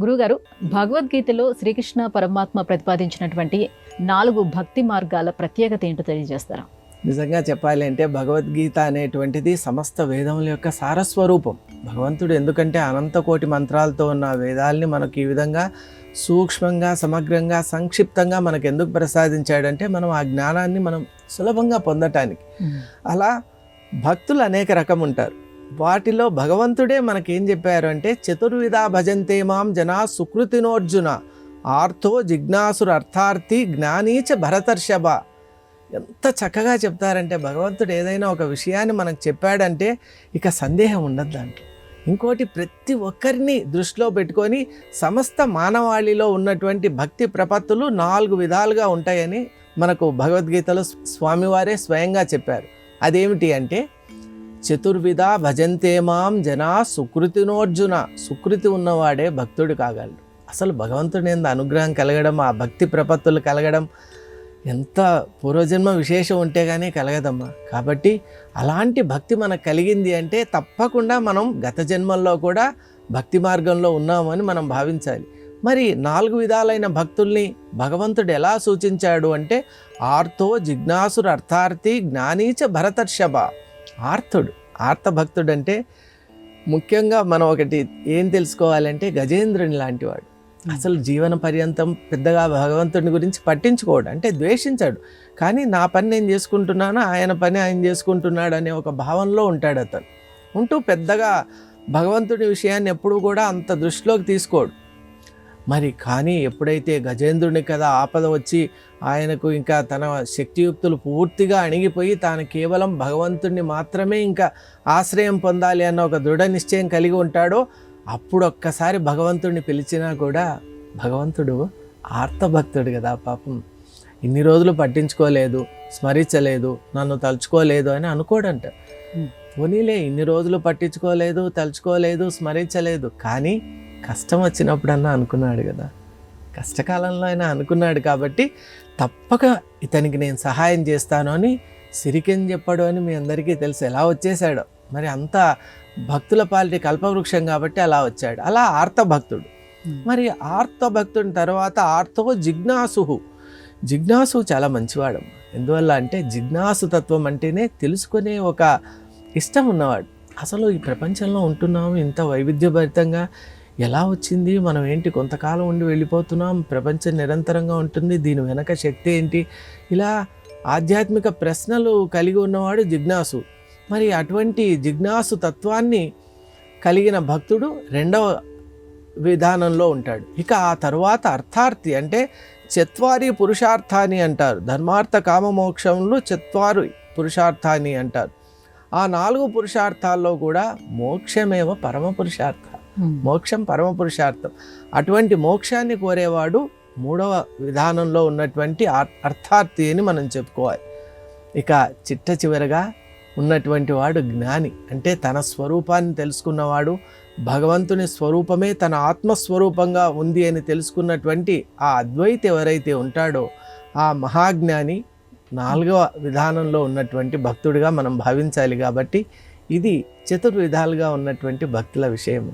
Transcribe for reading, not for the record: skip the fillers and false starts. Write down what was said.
గురుగారు, భగవద్గీతలో శ్రీకృష్ణ పరమాత్మ ప్రతిపాదించినటువంటి 4 భక్తి మార్గాల ప్రత్యేకత ఏంటో తెలియజేస్తారా? నిజంగా చెప్పాలి అంటే భగవద్గీత అనేటువంటిది సమస్త వేదముల యొక్క సారస్వరూపం. భగవంతుడు ఎందుకంటే అనంతకోటి మంత్రాలతో ఉన్న వేదాల్ని మనకు ఈ విధంగా సూక్ష్మంగా, సమగ్రంగా, సంక్షిప్తంగా మనకు ఎందుకు ప్రసాదించాడంటే మనం ఆ జ్ఞానాన్ని మనం సులభంగా పొందటానికి. అలా భక్తులు అనేక రకం ఉంటారు. వాటిలో భగవంతుడే మనకేం చెప్పారు అంటే, చతుర్విధ భజంతే మాం జనా సుకృతినోర్జున ఆర్థో జిజ్ఞాసురు అర్థార్థి జ్ఞానీచ భరతర్షభ. ఎంత చక్కగా చెప్తారంటే భగవంతుడు ఏదైనా ఒక విషయాన్ని మనకు చెప్పాడంటే ఇక సందేహం ఉండదు దాంట్లో. ఇంకోటి, ప్రతి ఒక్కరిని దృష్టిలో పెట్టుకొని సమస్త మానవాళిలో ఉన్నటువంటి భక్తి ప్రపత్తులు 4 విధాలుగా ఉంటాయని మనకు భగవద్గీతలో స్వామివారే స్వయంగా చెప్పారు. అదేమిటి అంటే, చతుర్విధ భజంతే మాం జనా సుకృతినోర్జున. సుకృతి ఉన్నవాడే భక్తుడు కాగలడు. అసలు భగవంతుని యందు అనుగ్రహం కలగడం, ఆ భక్తి ప్రపత్తులు కలగడం ఎంత పూర్వజన్మ విశేషం ఉంటే కానీ కలగదమ్మా. కాబట్టి అలాంటి భక్తి మనకు కలిగింది అంటే తప్పకుండా మనం గత జన్మల్లో కూడా భక్తి మార్గంలో ఉన్నామని మనం భావించాలి. మరి 4 విధాలైన భక్తుల్ని భగవంతుడు ఎలా సూచించాడు అంటే, ఆర్తో జిజ్ఞాసురు అర్థార్థి జ్ఞానీచ భరతర్షభ. ఆర్త భక్తుడు అంటే ముఖ్యంగా మనం ఒకటి ఏం తెలుసుకోవాలంటే, గజేంద్రుని లాంటివాడు. అసలు జీవన పర్యంతం పెద్దగా భగవంతుని గురించి పట్టించుకోడు, అంటే ద్వేషించాడు. కానీ నా పని నేను చేసుకుంటున్నాను, ఆయన పని ఆయన చేసుకుంటున్నాడు అనే ఒక భావనలో ఉంటాడు అతను. ఉంటూ పెద్దగా భగవంతుడి విషయాన్ని ఎప్పుడూ కూడా అంత దృష్టిలోకి తీసుకోడు. మరి కానీ ఎప్పుడైతే గజేంద్రుని కదా ఆపద వచ్చి ఆయనకు ఇంకా తన శక్తియుక్తులు పూర్తిగా అణిగిపోయి తాను కేవలం భగవంతుడిని మాత్రమే ఇంకా ఆశ్రయం పొందాలి అన్న ఒక దృఢ నిశ్చయం కలిగి ఉంటాడో, అప్పుడు ఒక్కసారి భగవంతుడిని పిలిచినా కూడా భగవంతుడు ఆర్తభక్తుడు కదా పాపం. ఇన్ని రోజులు పట్టించుకోలేదు, స్మరించలేదు, నన్ను తలుచుకోలేదు అని అనుకోడంట. పోనీలే, ఇన్ని రోజులు పట్టించుకోలేదు, తలుచుకోలేదు, స్మరించలేదు, కానీ కష్టం వచ్చినప్పుడన్నా అనుకున్నాడు కదా. కష్టకాలంలో అయినా అనుకున్నాడు కాబట్టి తప్పక ఇతనికి నేను సహాయం చేస్తాను అని సిరికెన్ చెప్పాడు అని మీ అందరికీ తెలుసు. ఎలా వచ్చేసాడో మరి, అంత భక్తుల పాలిటి కల్పవృక్షం కాబట్టి అలా వచ్చాడు. అలా ఆర్తభక్తుడు. మరి ఆర్తభక్తుని తర్వాత ఆర్తో జిజ్ఞాసు చాలా మంచివాడు. ఎందువల్ల అంటే జిజ్ఞాసు తత్వం అంటేనే తెలుసుకునే ఒక ఇష్టం ఉన్నవాడు. అసలు ఈ ప్రపంచంలో ఉంటున్నాము ఇంత వైవిధ్యభరితంగా, ఎలా వచ్చింది, మనం ఏంటి కొంతకాలం ఉండి వెళ్ళిపోతున్నాం, ప్రపంచం నిరంతరంగా ఉంటుంది, దీని వెనక శక్తి ఏంటి, ఇలా ఆధ్యాత్మిక ప్రశ్నలు కలిగి ఉన్నవాడు జిజ్ఞాసు. మరి అటువంటి జిజ్ఞాసు తత్వాన్ని కలిగిన భక్తుడు 2వ విధానంలో ఉంటాడు. ఇక ఆ తరువాత అర్థార్థి అంటే చత్వారి పురుషార్థాన్ని అంటారు. ధర్మార్థ కామ మోక్షంలో చత్వారు పురుషార్థాన్ని అంటారు. ఆ 4 పురుషార్థాల్లో కూడా మోక్షమేవ పరమ పురుషార్థ. మోక్షం పరమ పురుషార్థం. అటువంటి మోక్షాన్ని కోరేవాడు 3వ విధానంలో ఉన్నటువంటి అర్థార్థి అని మనం చెప్పుకోవాలి. ఇక చిట్ట చివరగా ఉన్నటువంటి వాడు జ్ఞాని. అంటే తన స్వరూపాన్ని తెలుసుకున్నవాడు, భగవంతుని స్వరూపమే తన ఆత్మస్వరూపంగా ఉంది అని తెలుసుకున్నటువంటి ఆ అద్వైతి ఎవరైతే ఉంటాడో ఆ మహాజ్ఞాని 4వ విధానంలో ఉన్నటువంటి భక్తుడిగా మనం భావించాలి. కాబట్టి ఇది చతుర్విధాలుగా ఉన్నటువంటి భక్తుల విషయం.